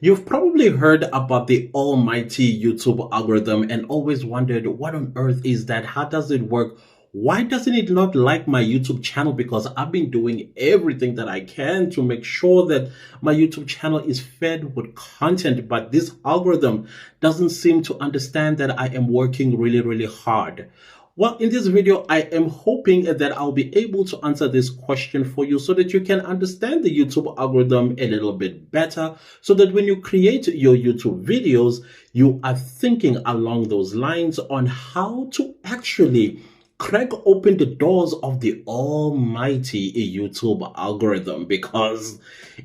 You've probably heard about the almighty YouTube algorithm and always wondered, what on earth is that? How does it work? Why doesn't it not like my YouTube channel? Because I've been doing everything that I can to make sure that my YouTube channel is fed with content, but this algorithm doesn't seem to understand that I am working really, really hard. Well, in this video, I am hoping that I'll be able to answer this question for you so that you can understand the YouTube algorithm a little bit better, so that when you create your YouTube videos, you are thinking along those lines on how to actually crack open the doors of the almighty YouTube algorithm, because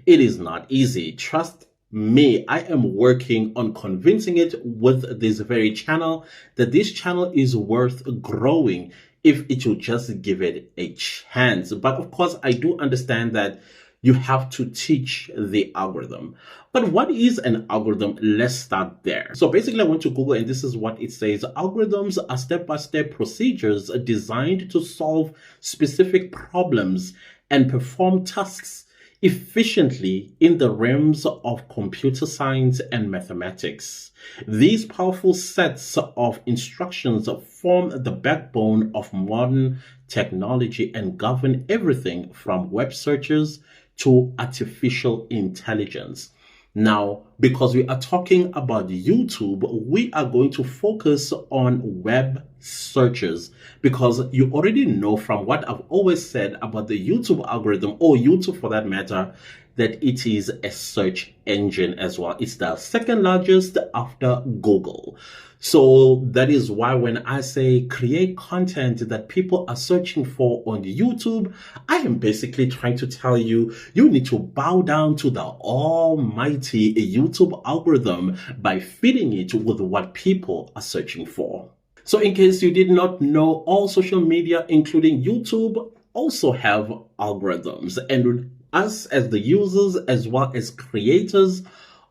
it is not easy. Trust me, I am working on convincing it with this very channel that this channel is worth growing if it will just give it a chance. But of course, I do understand that you have to teach the algorithm. But what is an algorithm? Let's start there. So basically, I went to Google and this is what it says. Algorithms are step-by-step procedures designed to solve specific problems and perform tasks efficiently in the realms of computer science and mathematics. These powerful sets of instructions form the backbone of modern technology and govern everything from web searches to artificial intelligence. Now, because we are talking about YouTube, we are going to focus on web searches, because you already know from what I've always said about the YouTube algorithm, or YouTube for that matter, that it is a search engine as well. It's the second largest after Google. So that is why when I say create content that people are searching for on YouTube, I am basically trying to tell you, you need to bow down to the almighty YouTube algorithm by feeding it with what people are searching for. So in case you did not know, all social media, including YouTube, also have algorithms. And us as the users, as well as creators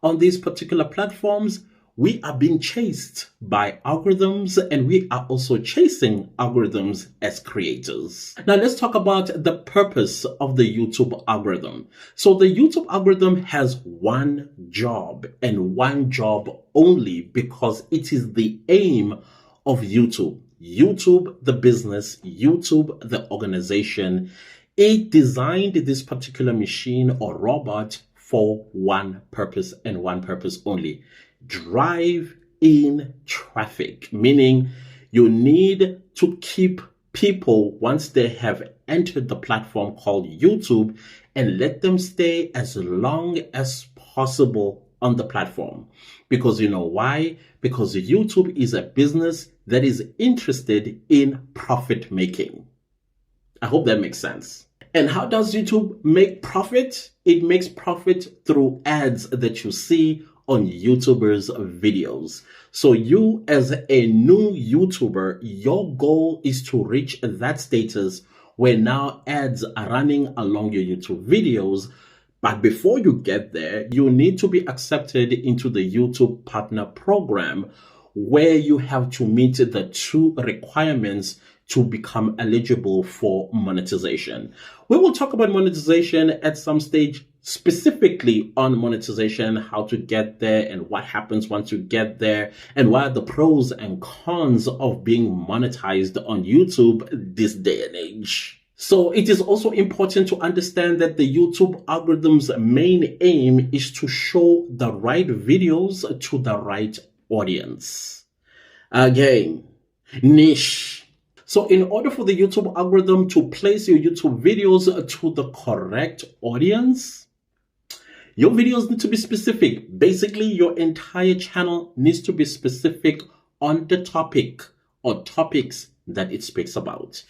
on these particular platforms, we are being chased by algorithms, and we are also chasing algorithms as creators. Now let's talk about the purpose of the YouTube algorithm. So the YouTube algorithm has one job and one job only, because it is the aim of YouTube. YouTube, the business, YouTube, the organization. It designed this particular machine or robot for one purpose and one purpose only: drive in traffic, meaning you need to keep people, once they have entered the platform called YouTube, and let them stay as long as possible on the platform. Because you know why? Because YouTube is a business that is interested in profit making. I hope that makes sense. And how does YouTube make profit? It makes profit through ads that you see on YouTubers' videos. So you, as a new YouTuber, your goal is to reach that status where now ads are running along your YouTube videos. But before you get there, you need to be accepted into the YouTube Partner Program, where you have to meet the two requirements to become eligible for monetization. We will talk about monetization at some stage, specifically on monetization, how to get there and what happens once you get there, and what are the pros and cons of being monetized on YouTube this day and age. So it is also important to understand that the YouTube algorithm's main aim is to show the right videos to the right audience. Again, niche. So in order for the YouTube algorithm to place your YouTube videos to the correct audience, your videos need to be specific. Basically, your entire channel needs to be specific on the topic or topics that it speaks about.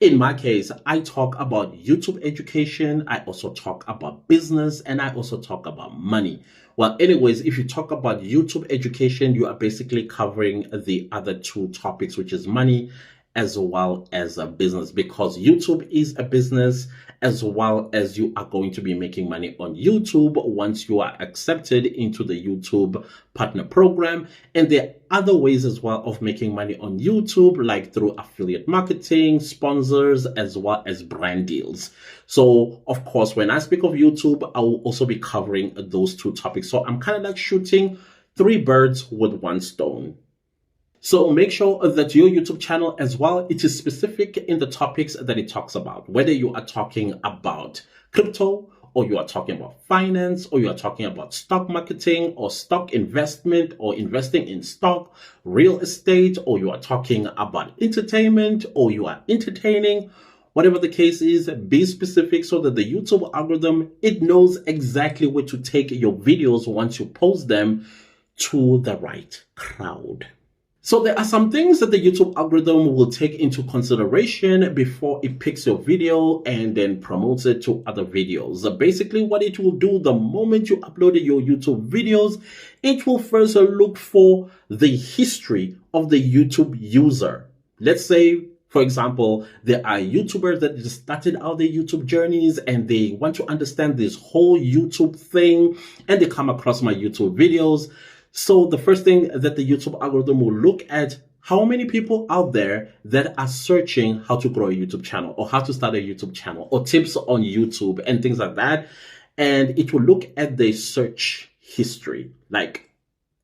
In my case, I talk about YouTube education, I also talk about business, and I also talk about money. Well, anyways, if you talk about YouTube education, you are basically covering the other two topics, which is money as well as a business, because YouTube is a business, as well as you are going to be making money on YouTube once you are accepted into the YouTube partner program. And there are other ways as well of making money on YouTube, like through affiliate marketing, sponsors, as well as brand deals. So of course, when I speak of YouTube, I will also be covering those two topics. So I'm kind of like shooting 3 birds with 1 stone. So make sure that your YouTube channel as well, it is specific in the topics that it talks about, whether you are talking about crypto, or you are talking about finance, or you are talking about stock marketing or stock investment or investing in stock, real estate, or you are talking about entertainment, or you are entertaining. Whatever the case is, be specific so that the YouTube algorithm, it knows exactly where to take your videos once you post them to the right crowd. So there are some things that the YouTube algorithm will take into consideration before it picks your video and then promotes it to other videos. So basically what it will do the moment you upload your YouTube videos, it will first look for the history of the YouTube user. Let's say, for example, there are YouTubers that just started out their YouTube journeys and they want to understand this whole YouTube thing, and they come across my YouTube videos. So the first thing that the YouTube algorithm will look at, how many people out there that are searching how to grow a YouTube channel or how to start a YouTube channel or tips on YouTube and things like that. And it will look at the search history, like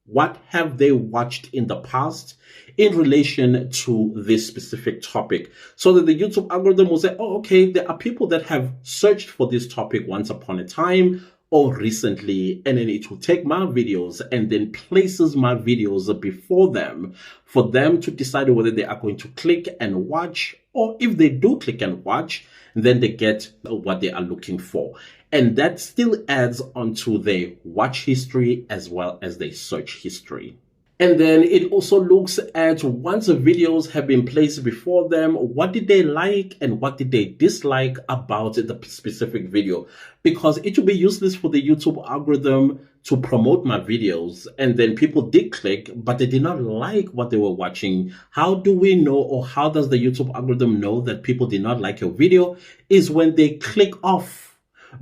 what have they watched in the past in relation to this specific topic, so that the YouTube algorithm will say, oh, okay, there are people that have searched for this topic once upon a time or recently, and then it will take my videos and then places my videos before them for them to decide whether they are going to click and watch, or if they do click and watch, then they get what they are looking for. And that still adds onto their watch history as well as their search history. And then it also looks at, once the videos have been placed before them, what did they like and what did they dislike about the specific video? Because it will be useless for the YouTube algorithm to promote my videos and then people did click, but they did not like what they were watching. How do we know, or how does the YouTube algorithm know that people did not like your video? Is when they click off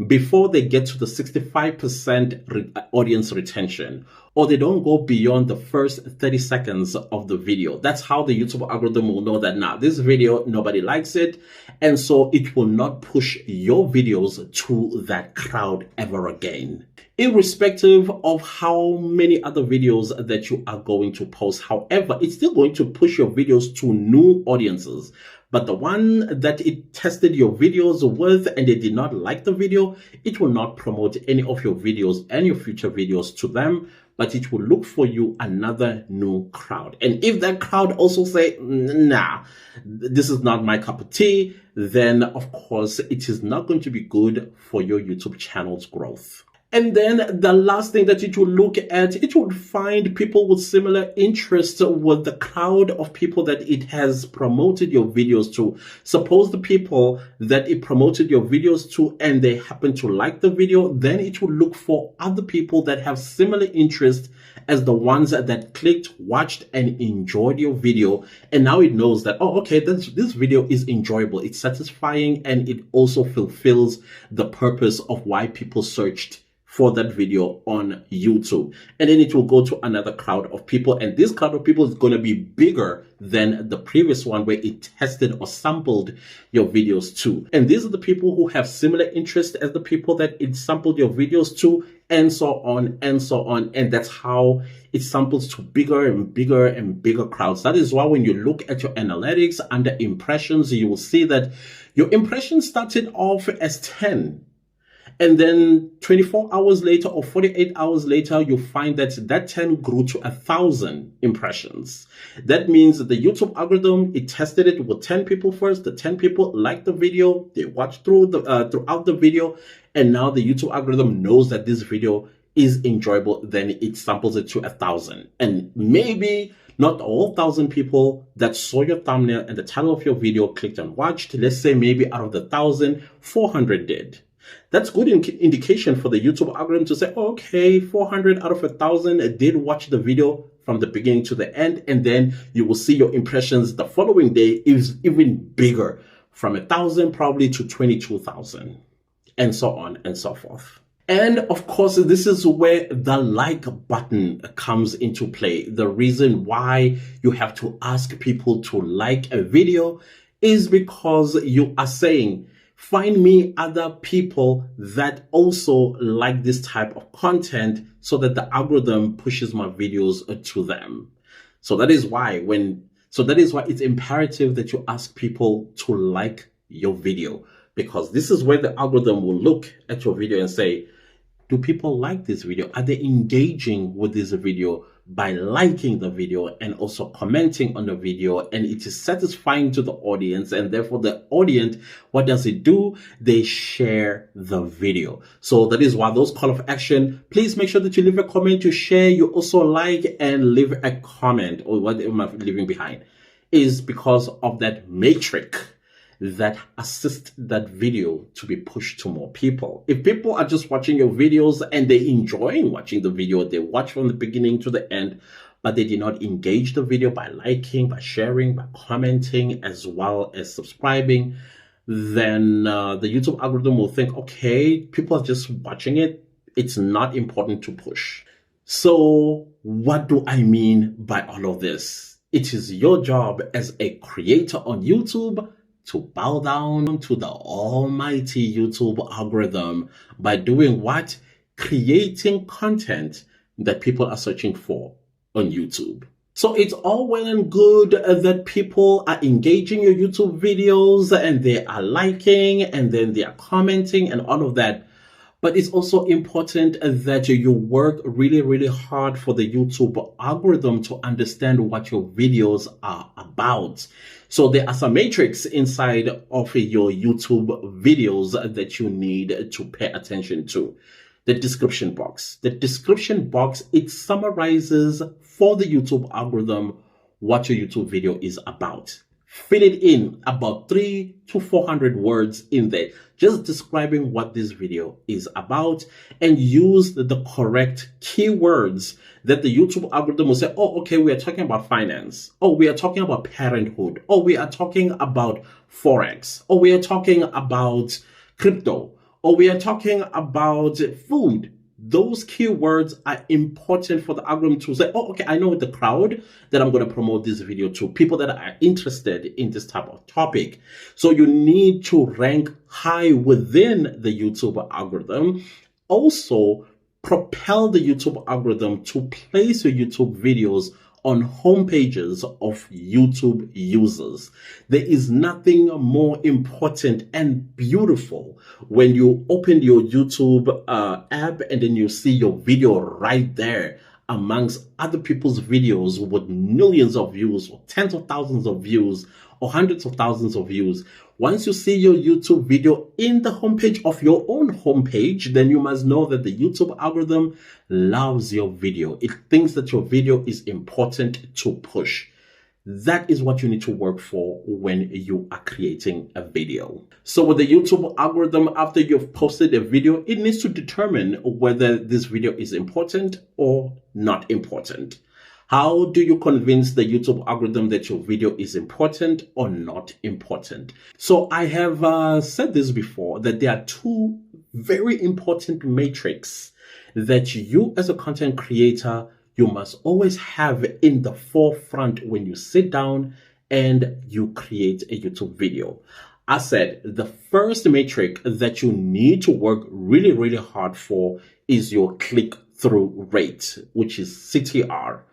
before they get to the 65% audience retention, or they don't go beyond the first 30 seconds of the video. That's how the YouTube algorithm will know that now this video, nobody likes it. And so it will not push your videos to that crowd ever again. Irrespective of how many other videos that you are going to post, however, it's still going to push your videos to new audiences. But the one that it tested your videos with and they did not like the video, it will not promote any of your videos and your future videos to them, but it will look for you another new crowd. And if that crowd also say, nah, this is not my cup of tea, then of course it is not going to be good for your YouTube channel's growth. And then the last thing that it will look at, it will find people with similar interests with the crowd of people that it has promoted your videos to. Suppose the people that it promoted your videos to and they happen to like the video, then it will look for other people that have similar interests as the ones that clicked, watched, and enjoyed your video. And now it knows that, oh, okay, this video is enjoyable, it's satisfying, and it also fulfills the purpose of why people searched for that video on YouTube. And then it will go to another crowd of people, and this crowd of people is going to be bigger than the previous one where it tested or sampled your videos to. And these are the people who have similar interests as the people that it sampled your videos to, and so on and so on. And that's how it samples to bigger and bigger and bigger crowds. That is why when you look at your analytics under impressions, you will see that your impressions started off as 10. And then 24 hours later or 48 hours later, you find that that 10 grew to 1,000 impressions. That means that the YouTube algorithm, it tested it with 10 people first. The 10 people liked the video. They watched throughout the video. And now the YouTube algorithm knows that this video is enjoyable. Then it samples it to 1,000. And maybe not all 1,000 people that saw your thumbnail and the title of your video clicked and watched. Let's say maybe out of the 1,000, 400 did. That's good indication for the YouTube algorithm to say, okay, 400 out of 1,000 did watch the video. from the beginning to the end, and then you will see your impressions the following day is even bigger, from 1,000 probably to 22,000, and so on and so forth. And of course, this is where the like button comes into play. The reason why you have to ask people to like a video is because you are saying, find me other people that also like this type of content, so that the algorithm pushes my videos to them. So that is why it's imperative that you ask people to like your video, because this is where the algorithm will look at your video and say, do people like this video? Are they engaging with this video by liking the video and also commenting on the video? And it is satisfying to the audience, and therefore the audience, what does it do? They share the video. So that is why those call of action, please make sure that you leave a comment, you share, you also like, and leave a comment, or what am I leaving behind, is because of that matrix that assist that video to be pushed to more people. If people are just watching your videos and they enjoying watching the video, they watch from the beginning to the end, but they did not engage the video by liking, by sharing, by commenting, as well as subscribing, then the YouTube algorithm will think, okay, people are just watching it. It's not important to push. So what do I mean by all of this? It is your job as a creator on YouTube to bow down to the almighty YouTube algorithm by doing what? Creating content that people are searching for on YouTube. So it's all well and good that people are engaging your YouTube videos and they are liking and then they are commenting and all of that. But it's also important that you work really, really hard for the YouTube algorithm to understand what your videos are about. So there are some metrics inside of your YouTube videos that you need to pay attention to. The description box. The description box, it summarizes for the YouTube algorithm what your YouTube video is about. Fill it in, about 300 to 400 words in there, just describing what this video is about, and use the correct keywords that the YouTube algorithm will say, oh, okay, we are talking about finance. Oh, we are talking about parenthood. Oh, we are talking about Forex. Oh, we are talking about crypto. Or we are talking about food. Those keywords are important for the algorithm to say, oh, okay, I know the crowd that I'm going to promote this video to, people that are interested in this type of topic. So you need to rank high within the YouTube algorithm. Also, propel the YouTube algorithm to place your YouTube videos on homepages of YouTube users. There is nothing more important and beautiful when you open your YouTube app and then you see your video right there amongst other people's videos with millions of views or tens of thousands of views or hundreds of thousands of views. Once you see your YouTube video in the homepage of your own homepage, then you must know that the YouTube algorithm loves your video. It thinks that your video is important to push. That is what you need to work for when you are creating a video. So with the YouTube algorithm, after you've posted a video, it needs to determine whether this video is important or not important. How do you convince the YouTube algorithm that your video is important or not important? So I have said this before, that there are two very important metrics that you as a content creator, you must always have in the forefront when you sit down and you create a YouTube video. I said the first metric that you need to work really, really hard for is your click-through rate, which is CTR.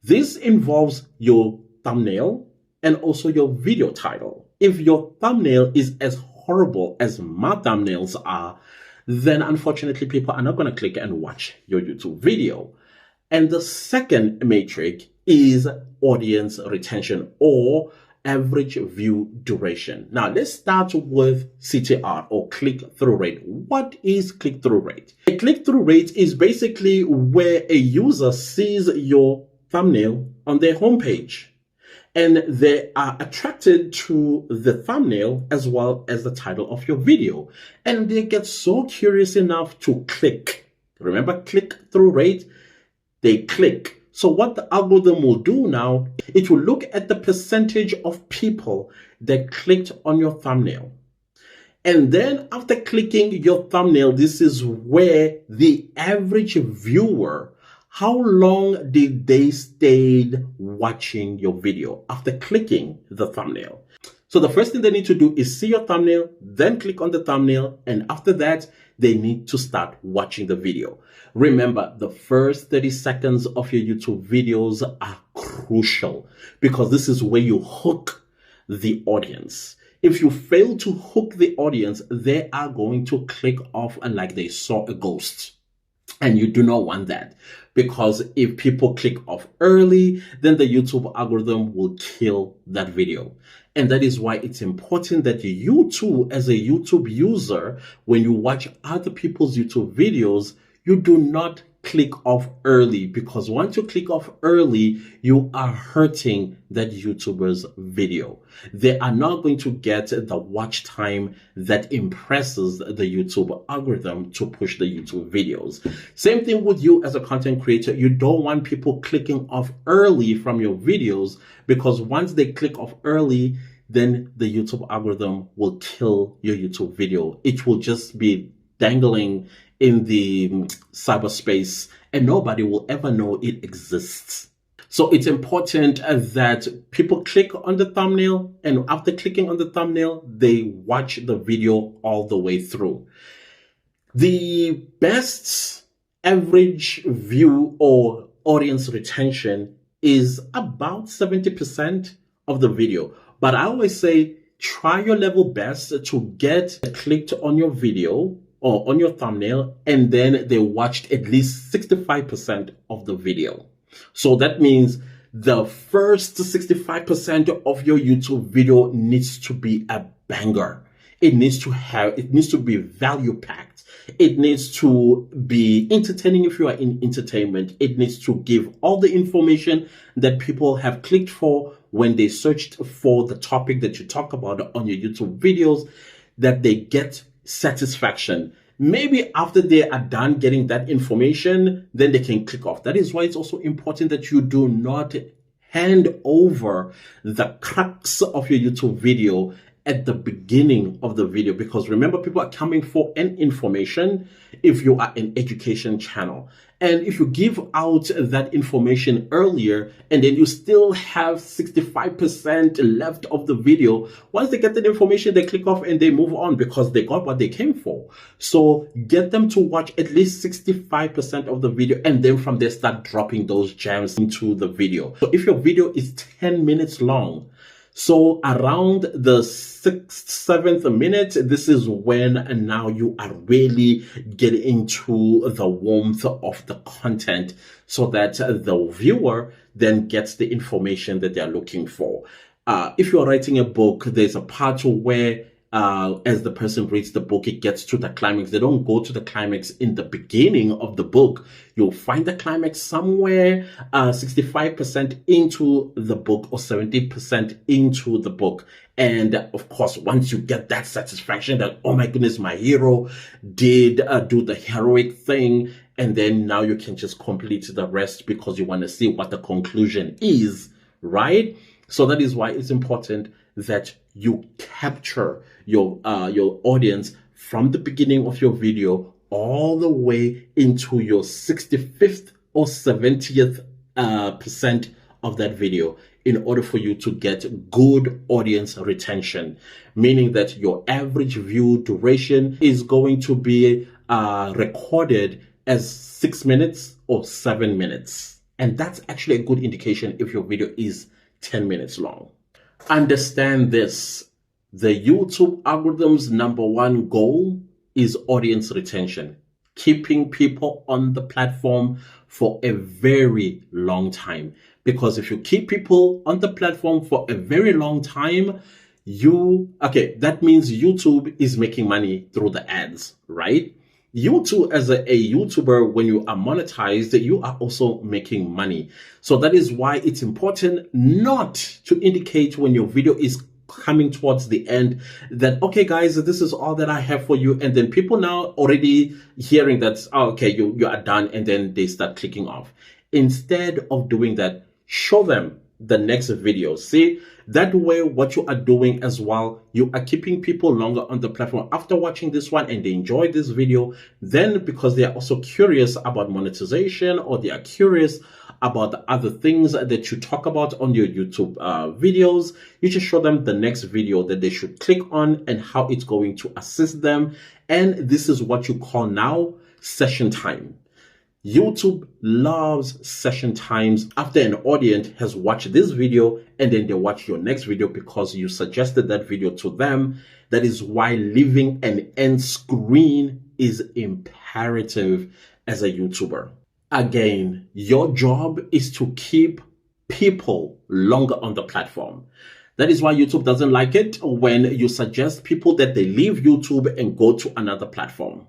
This involves your thumbnail and also your video title. If your thumbnail is as horrible as my thumbnails are, then unfortunately people are not going to click and watch your YouTube video. And the second metric is audience retention or average view duration. Now let's start with CTR or click-through rate. What is click-through rate? A click-through rate is basically where a user sees your thumbnail on their homepage and they are attracted to the thumbnail as well as the title of your video, and they get so curious enough to click. Remember click-through rate? They click So what the algorithm will do now, it will look at the percentage of people that clicked on your thumbnail. And then after clicking your thumbnail, this is where the average viewer, how long did they stayed watching your video after clicking the thumbnail? So the first thing they need to do is see your thumbnail, then click on the thumbnail, and after that, they need to start watching the video. Remember, the first 30 seconds of your YouTube videos are crucial because this is where you hook the audience. If you fail to hook the audience, they are going to click off like they saw a ghost. And you do not want that, because if people click off early, then the YouTube algorithm will kill that video. And that is why it's important that you too, as a YouTube user, when you watch other people's YouTube videos, you do not click off early, because once you click off early, you are hurting that YouTuber's video. They are not going to get the watch time that impresses the YouTube algorithm to push the YouTube videos. Same thing with you as a content creator. You don't want people clicking off early from your videos, because once they click off early, then the YouTube algorithm will kill your YouTube video. It will just be dangling in the cyberspace and nobody will ever know it exists. So it's important that people click on the thumbnail, and after clicking on the thumbnail, they watch the video all the way through. The best average view or audience retention is about 70% of the video. But I always say, try your level best to get clicked on your video or on your thumbnail, and then they watched at least 65% of the video. So that means the first 65% of your YouTube video needs to be a banger. It needs to be value packed. It needs to be entertaining if you are in entertainment. It needs to give all the information that people have clicked for when they searched for the topic that you talk about on your YouTube videos, that they get satisfaction. Maybe after they are done getting that information, then they can click off. That is why it's also important that you do not hand over the crux of your YouTube video at the beginning of the video, because remember, people are coming for an information if you are an education channel. And if you give out that information earlier and then you still have 65% left of the video, once they get that information, they click off and they move on because they got what they came for. So get them to watch at least 65% of the video, and then from there start dropping those gems into the video. So if your video is 10 minutes long, so around the 6th, 7th minute, this is when now you are really getting into the warmth of the content, so that the viewer then gets the information that they're looking for. If you're writing a book, there's a part where as the person reads the book, it gets to the climax. They don't go to the climax in the beginning of the book. You'll find the climax somewhere 65% into the book or 70% into the book. And of course, once you get that satisfaction that, oh my goodness, my hero did do the heroic thing, and then now you can just complete the rest because you want to see what the conclusion is, right? So that is why it's important that you capture your audience from the beginning of your video all the way into your 65th or 70th percent of that video, in order for you to get good audience retention, meaning that your average view duration is going to be recorded as 6 minutes or 7 minutes. And that's actually a good indication if your video is 10 minutes long. Understand this: the YouTube algorithm's #1 goal is audience retention, keeping people on the platform for a very long time. Because if you keep people on the platform for a very long time, that means YouTube is making money through the ads, right? You too, as a YouTuber, when you are monetized, you are also making money. So that is why it's important not to indicate when your video is coming towards the end that, okay guys, this is all that I have for you, and then people now already hearing that, oh, okay, you are done, and then they start clicking off. Instead of doing that, show them the next video. See, that way what you are doing as well, you are keeping people longer on the platform after watching this one and they enjoy this video. Then because they are also curious about monetization, or they are curious about the other things that you talk about on your YouTube videos, you just show them the next video that they should click on and how it's going to assist them. And this is what you call now session time. YouTube loves session times after an audience has watched this video and then they watch your next video because you suggested that video to them. That is why leaving an end screen is imperative as a YouTuber. Again, your job is to keep people longer on the platform. That is why YouTube doesn't like it when you suggest people that they leave YouTube and go to another platform.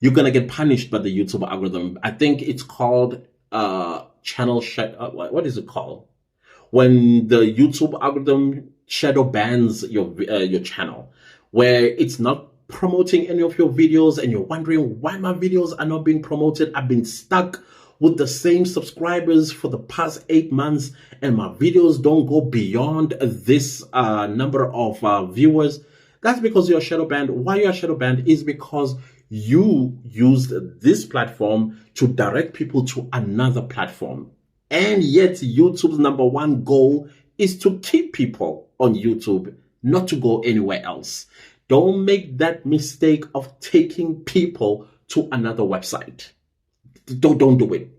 You're going to get punished by the YouTube algorithm. I think it's called channel shadow. What is it called? When the YouTube algorithm shadow bans your channel, where it's not promoting any of your videos and you're wondering why my videos are not being promoted. I've been stuck with the same subscribers for the past 8 months and my videos don't go beyond this number of viewers. That's because you're shadow banned. Why you're shadow banned is because you used this platform to direct people to another platform. And yet YouTube's #1 goal is to keep people on YouTube, not to go anywhere else. Don't make that mistake of taking people to another website. Don't do it.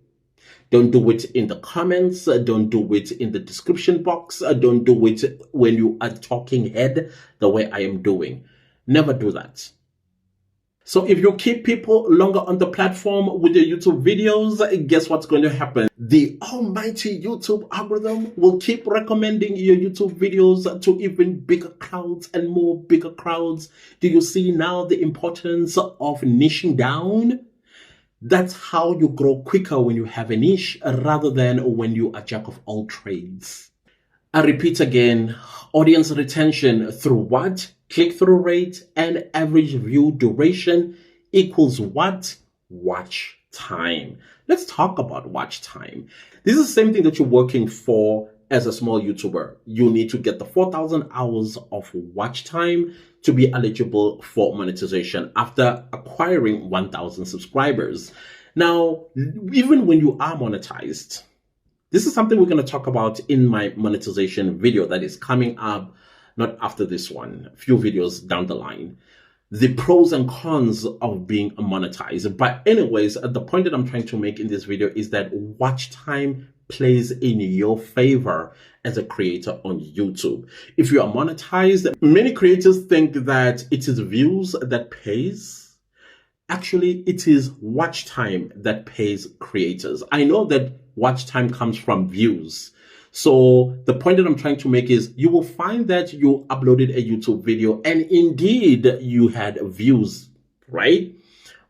Don't do it in the comments. Don't do it in the description box. Don't do it when you are talking head the way I am doing. Never do that. So if you keep people longer on the platform with your YouTube videos, guess what's going to happen? The almighty YouTube algorithm will keep recommending your YouTube videos to even bigger crowds and more bigger crowds. Do you see now the importance of niching down? That's how you grow quicker, when you have a niche rather than when you are jack of all trades. I repeat again, audience retention through what? Click-through rate and average view duration equals what? Watch time. Let's talk about watch time. This is the same thing that you're working for as a small YouTuber. You need to get the 4,000 hours of watch time to be eligible for monetization after acquiring 1,000 subscribers. Now, even when you are monetized, this is something we're going to talk about in my monetization video that is coming up, not after this one, a few videos down the line. The pros and cons of being monetized. But anyways, the point that I'm trying to make in this video is that watch time plays in your favor as a creator on YouTube. If you are monetized, many creators think that it is views that pays. Actually, it is watch time that pays creators. I know that watch time comes from views. So the point that I'm trying to make is you will find that you uploaded a YouTube video and indeed you had views, right?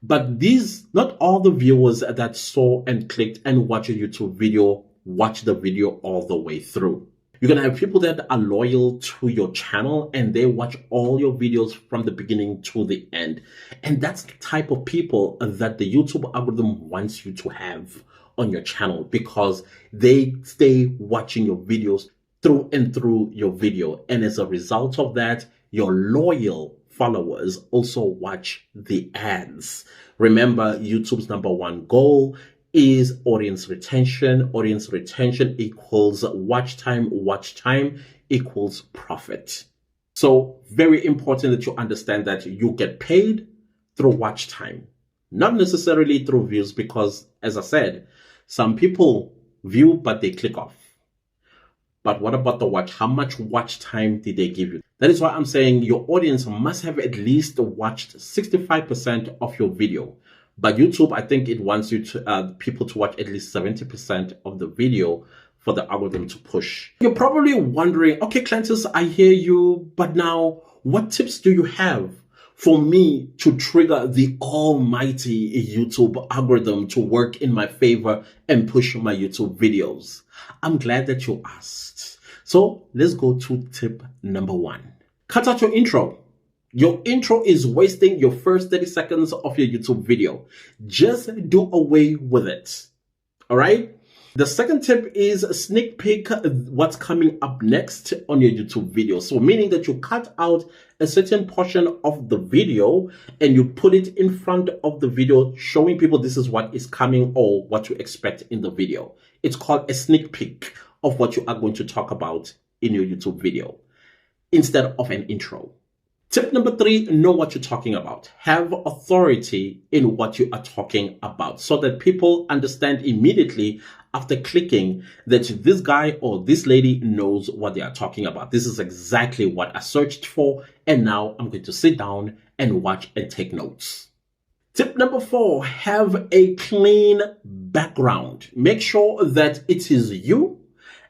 But these, not all the viewers that saw and clicked and watched a YouTube video watch the video all the way through. You're going to have people that are loyal to your channel and they watch all your videos from the beginning to the end. And that's the type of people that the YouTube algorithm wants you to have on your channel, because they stay watching your videos through and through your video. And as a result of that, your loyal followers also watch the ads. Remember, YouTube's #1 goal is audience retention. Audience retention equals watch time. Watch time equals profit. So very important that you understand that you get paid through watch time, not necessarily through views, because as I said, some people view, but they click off. But what about the watch? How much watch time did they give you? That is why I'm saying your audience must have at least watched 65% of your video. But YouTube, I think it wants you to people to watch at least 70% of the video for the algorithm to push. You're probably wondering, okay, Clantis, I hear you, but now what tips do you have for me to trigger the almighty YouTube algorithm to work in my favor and push my YouTube videos? I'm glad that you asked. So let's go to tip #1. Cut out your intro. Your intro is wasting your first 30 seconds of your YouTube video. Just do away with it. All right. The second tip is sneak peek what's coming up next on your YouTube video. So meaning that you cut out a certain portion of the video and you put it in front of the video, showing people this is what is coming or what to expect in the video. It's called a sneak peek of what you are going to talk about in your YouTube video instead of an intro. Tip number 3, know what you're talking about. Have authority in what you are talking about so that people understand immediately after clicking that this guy or this lady knows what they are talking about. This is exactly what I searched for, and now I'm going to sit down and watch and take notes. Tip number 4, have a clean background. Make sure that it is you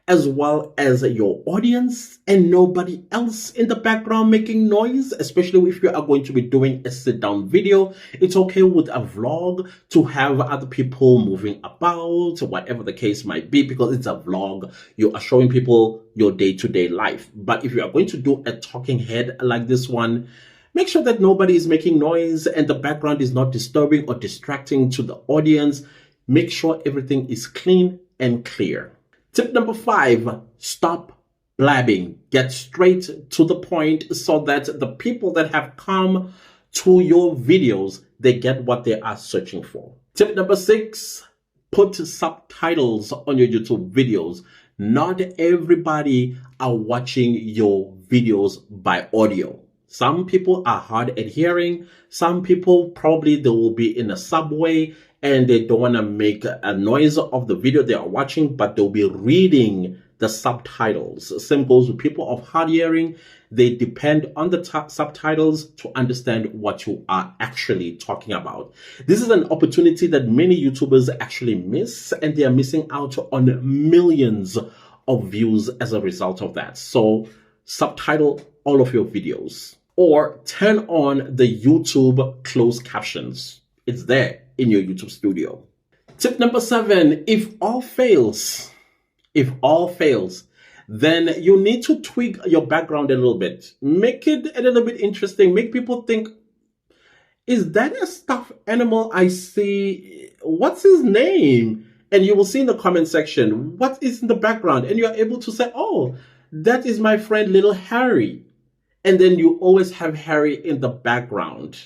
as well as your audience and nobody else in the background making noise, especially if you are going to be doing a sit-down video. It's okay with a vlog to have other people moving about, whatever the case might be, because it's a vlog. You are showing people your day-to-day life. But if you are going to do a talking head like this one, make sure that nobody is making noise and the background is not disturbing or distracting to the audience. Make sure everything is clean and clear. Tip number 5, stop blabbing. Get straight to the point so that the people that have come to your videos, they get what they are searching for. Tip number 6, put subtitles on your YouTube videos. Not everybody are watching your videos by audio. Some people are hard at hearing. Some people probably they will be in a subway and they don't want to make a noise of the video they are watching, but they'll be reading the subtitles. Same goes with people of hard hearing. They depend on the subtitles to understand what you are actually talking about. This is an opportunity that many YouTubers actually miss, and they are missing out on millions of views as a result of that. So subtitle all of your videos or turn on the YouTube closed captions. It's there in your YouTube studio. Tip number 7, if all fails, then you need to tweak your background a little bit. Make it a little bit interesting. Make people think, is that a stuffed animal I see? What's his name? And you will see in the comment section, what is in the background? And you're able to say, oh, that is my friend little Harry. And then you always have Harry in the background.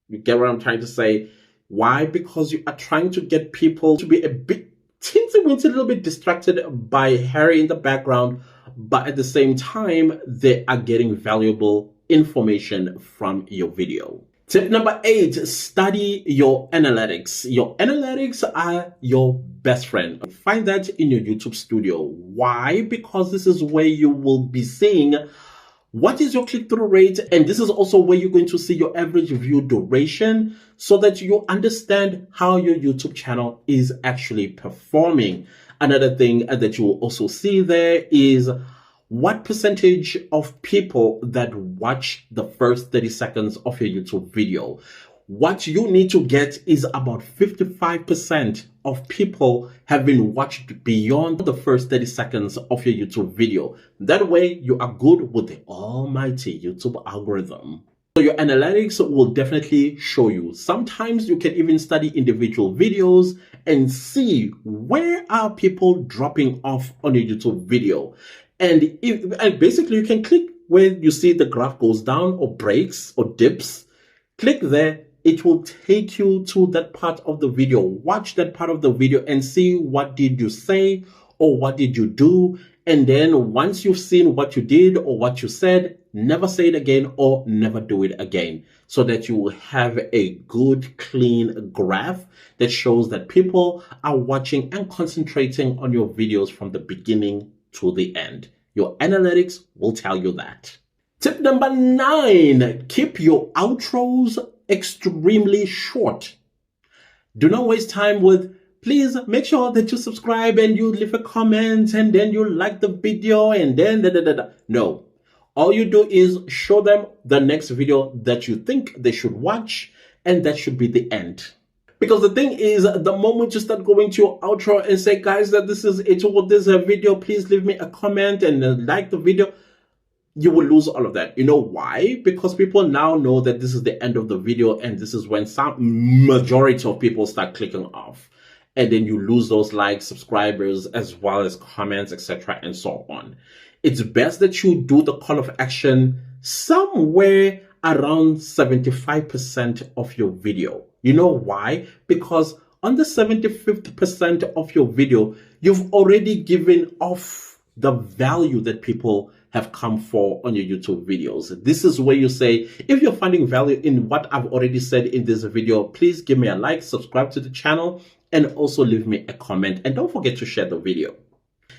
You get what I'm trying to say? Why? Because you are trying to get people to be a bit a little bit distracted by Harry in the background, but at the same time, they are getting valuable information from your video. Tip number 8, study your analytics. Your analytics are your best friend. Find that in your YouTube studio. Why? Because this is where you will be seeing what is your click-through rate, and this is also where you're going to see your average view duration so that you understand how your YouTube channel is actually performing. Another thing that you will also see there is what percentage of people that watch the first 30 seconds of your YouTube video. What you need to get is about 55% of people have been watched beyond the first 30 seconds of your YouTube video. That way you are good with the almighty YouTube algorithm. So your analytics will definitely show you. Sometimes you can even study individual videos and see where are people dropping off on your YouTube video. And basically you can click where you see the graph goes down or breaks or dips. Click there. It will take you to that part of the video. Watch that part of the video and see what did you say or what did you do. And then once you've seen what you did or what you said, never say it again or never do it again, so that you will have a good, clean graph that shows that people are watching and concentrating on your videos from the beginning to the end. Your analytics will tell you that. Tip number 9, keep your outros extremely short. Do not waste time with, please make sure that you subscribe and you leave a comment and then you like the video and then No. All you do is show them the next video that you think they should watch, and that should be the end. Because the thing is, the moment you start going to your outro and say, guys, that this is it with this video, please leave me a comment and like the video, you will lose all of that. You know why? Because people now know that this is the end of the video, and this is when some majority of people start clicking off. and then you lose those likes, subscribers, as well as comments, etc., and so on. It's best that you do the call of action somewhere around 75% of your video. You know why? Because on the 75th percent of your video, you've already given off the value that people have come for on your YouTube videos. This is where you say, if you're finding value in what I've already said in this video, please give me a like, subscribe to the channel, and also leave me a comment. And don't forget to share the video.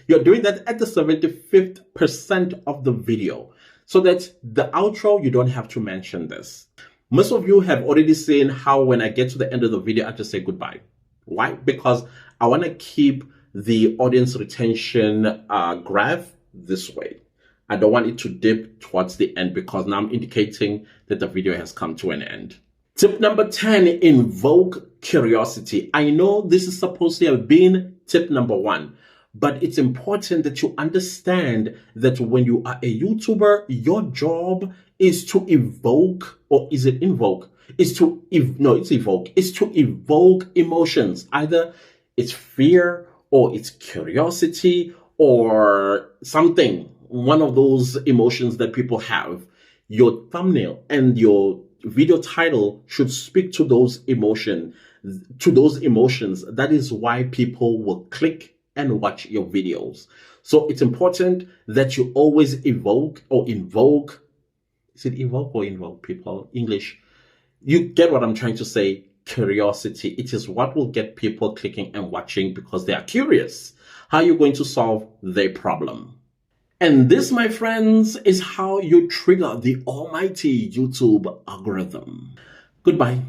You're doing that at the 75th percent of the video, so that the outro, you don't have to mention this. Most of you have already seen how when I get to the end of the video, I just say goodbye. Why? Because I want to keep the audience retention graph this way. I don't want it to dip towards the end, because now I'm indicating that the video has come to an end. Tip number 10, invoke curiosity. I know this is supposed to have been tip number 1, but it's important that you understand that when you are a YouTuber, your job is to evoke, or is it invoke? It's to evoke emotions. Either it's fear, or it's curiosity, or something. One of those emotions that people have. Your thumbnail and your video title should speak to those emotions. That is why people will click and watch your videos. So it's important that you always evoke or invoke. Is it evoke or invoke, people? English. You get what I'm trying to say. Curiosity. It is what will get people clicking and watching, because they are curious. How are you going to solve their problem? And this, my friends, is how you trigger the almighty YouTube algorithm. Goodbye.